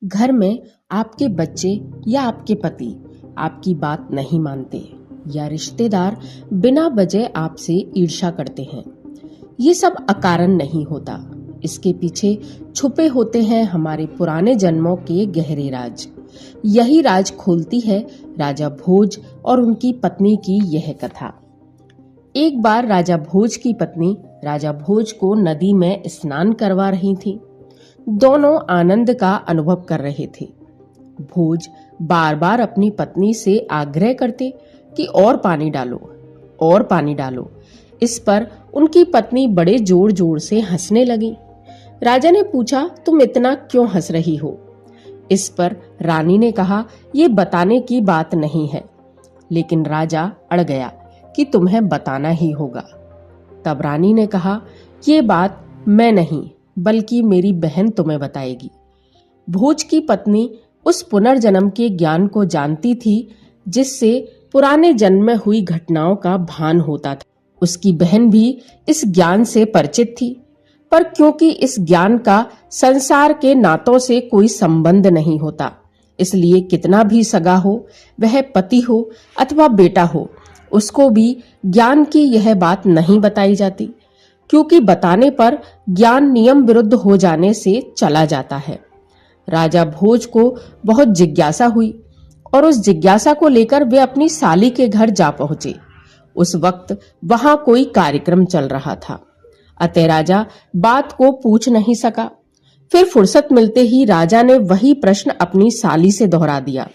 घर में आपके बच्चे या आपके पति आपकी बात नहीं मानते या रिश्तेदार बिना वजह आपसे ईर्ष्या करते हैं, ये सब अकारण नहीं होता। इसके पीछे छुपे होते हैं हमारे पुराने जन्मों के गहरे राज। यही राज खोलती है राजा भोज और उनकी पत्नी की यह कथा। एक बार राजा भोज की पत्नी राजा भोज को नदी में स्नान करवा रही थी। दोनों आनंद का अनुभव कर रहे थे। भोज बार बार अपनी पत्नी से आग्रह करते कि और पानी डालो, और पानी डालो। इस पर उनकी पत्नी बड़े जोर जोर से हंसने लगी। राजा ने पूछा, तुम इतना क्यों हंस रही हो? इस पर रानी ने कहा, ये बताने की बात नहीं है। लेकिन राजा अड़ गया कि तुम्हें बताना ही होगा। तब रानी ने कहा, ये बात मैं नहीं बल्कि मेरी बहन तुम्हें बताएगी। भोज की पत्नी उस पुनर्जन्म के ज्ञान को जानती थी जिससे पुराने जन्म में हुई घटनाओं का भान होता था। उसकी बहन भी इस ज्ञान से परिचित थी, पर क्योंकि इस ज्ञान का संसार के नातों से कोई संबंध नहीं होता, इसलिए कितना भी सगा हो, वह पति हो अथवा बेटा हो, उसको भी ज्ञान की यह बात नहीं बताई जाती, क्योंकि बताने पर ज्ञान नियम विरुद्ध हो जाने से चला जाता है। राजा भोज को बहुत जिज्ञासा हुई और उस जिज्ञासा को लेकर वे अपनी साली के घर जा पहुंचे। उस वक्त वहां कोई कार्यक्रम चल रहा था, अतः राजा बात को पूछ नहीं सका। फिर फुर्सत मिलते ही राजा ने वही प्रश्न अपनी साली से दोहरा दिया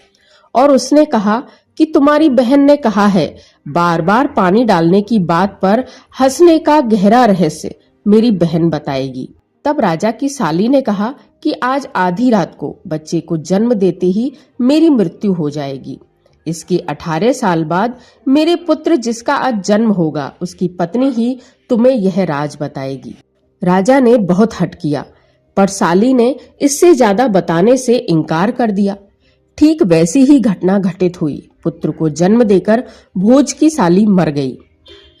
और उसने कहा कि तुम्हारी बहन ने कहा है, बार बार पानी डालने की बात पर हंसने का गहरा रहस्य मेरी बहन बताएगी। तब राजा की साली ने कहा कि आज आधी रात को बच्चे को जन्म देते ही मेरी मृत्यु हो जाएगी। इसके 18 साल बाद मेरे पुत्र जिसका आज जन्म होगा, उसकी पत्नी ही तुम्हें यह राज बताएगी। राजा ने बहुत हठ किया, पर साली ने इससे ज्यादा बताने से इनकार कर दिया। ठीक वैसी ही घटना घटित हुई। पुत्र को जन्म देकर भोज की साली मर गई।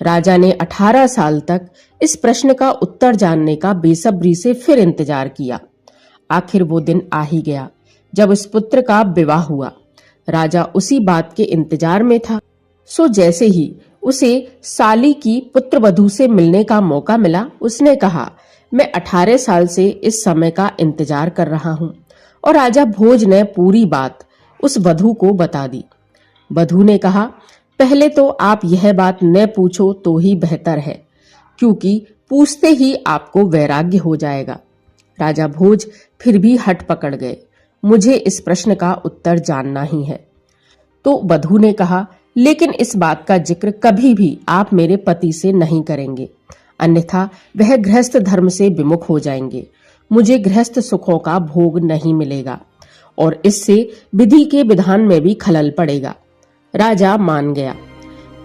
राजा ने 18 साल तक इस प्रश्न का उत्तर जानने का बेसब्री से फिर इंतजार किया। आखिर वो दिन आ ही गया जब उस पुत्र का विवाह हुआ। राजा उसी बात के इंतजार में था। सो जैसे ही उसे साली की पुत्र वधू से मिलने का मौका मिला, उसने कहा, मैं 18 साल से इस समय का इंतजार कर रहा हूँ। और राजा भोज ने पूरी बात उस वधू को बता दी। वधू ने कहा, पहले तो आप यह बात न पूछो तो ही बेहतर है, क्योंकि पूछते ही आपको वैराग्य हो जाएगा। राजा भोज फिर भी हट पकड़ गए, मुझे इस प्रश्न का उत्तर जानना ही है। तो वधू ने कहा, लेकिन इस बात का जिक्र कभी भी आप मेरे पति से नहीं करेंगे, अन्यथा वह गृहस्थ धर्म से विमुख हो जाएंगे। मुझे गृहस्थ सुखों का भोग नहीं मिलेगा और इससे विधि के विधान में भी खलल पड़ेगा। राजा मान गया।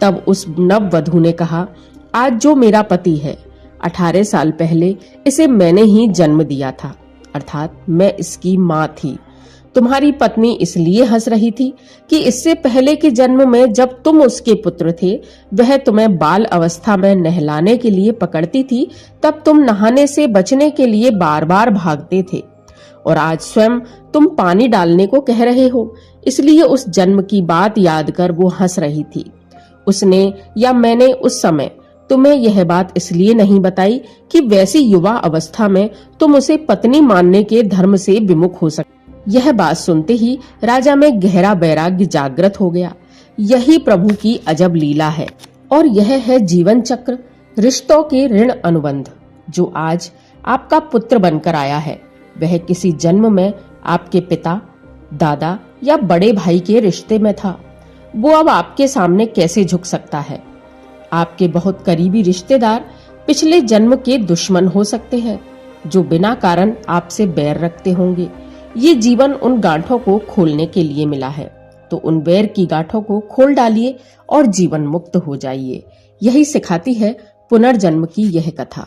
तब उस नव वधू ने कहा, आज जो मेरा पति है, 18 साल पहले इसे मैंने ही जन्म दिया था, अर्थात मैं इसकी माँ थी। तुम्हारी पत्नी इसलिए हंस रही थी कि इससे पहले के जन्म में जब तुम उसके पुत्र थे, वह तुम्हें बाल अवस्था में नहलाने के लिए पकड़ती थी, तब तुम नहाने से बचने के लिए बार बार भागते थे, और आज स्वयं तुम पानी डालने को कह रहे हो, इसलिए उस जन्म की बात याद कर वो हंस रही थी। उसने या मैंने उस समय तुम्हें यह बात इसलिए नहीं बताई कि वैसी युवा अवस्था में तुम उसे पत्नी मानने के धर्म से विमुख हो सके। यह बात सुनते ही राजा में गहरा वैराग्य जागृत हो गया। यही प्रभु की अजब लीला है, और यह है जीवन चक्र, रिश्तों के ऋण अनुबंध। जो आज आपका पुत्र बनकर आया है, वह किसी जन्म में आपके पिता, दादा या बड़े भाई के रिश्ते में था। वो अब आपके सामने कैसे झुक सकता है? आपके बहुत करीबी रिश्तेदार पिछले जन्म के दुश्मन हो सकते हैं, जो बिना कारण आपसे बैर रखते होंगे। ये जीवन उन गांठों को खोलने के लिए मिला है, तो उन बैर की गांठों को खोल डालिए और जीवन मुक्त हो जाइए। यही सिखाती है पुनर्जन्म की यह कथा।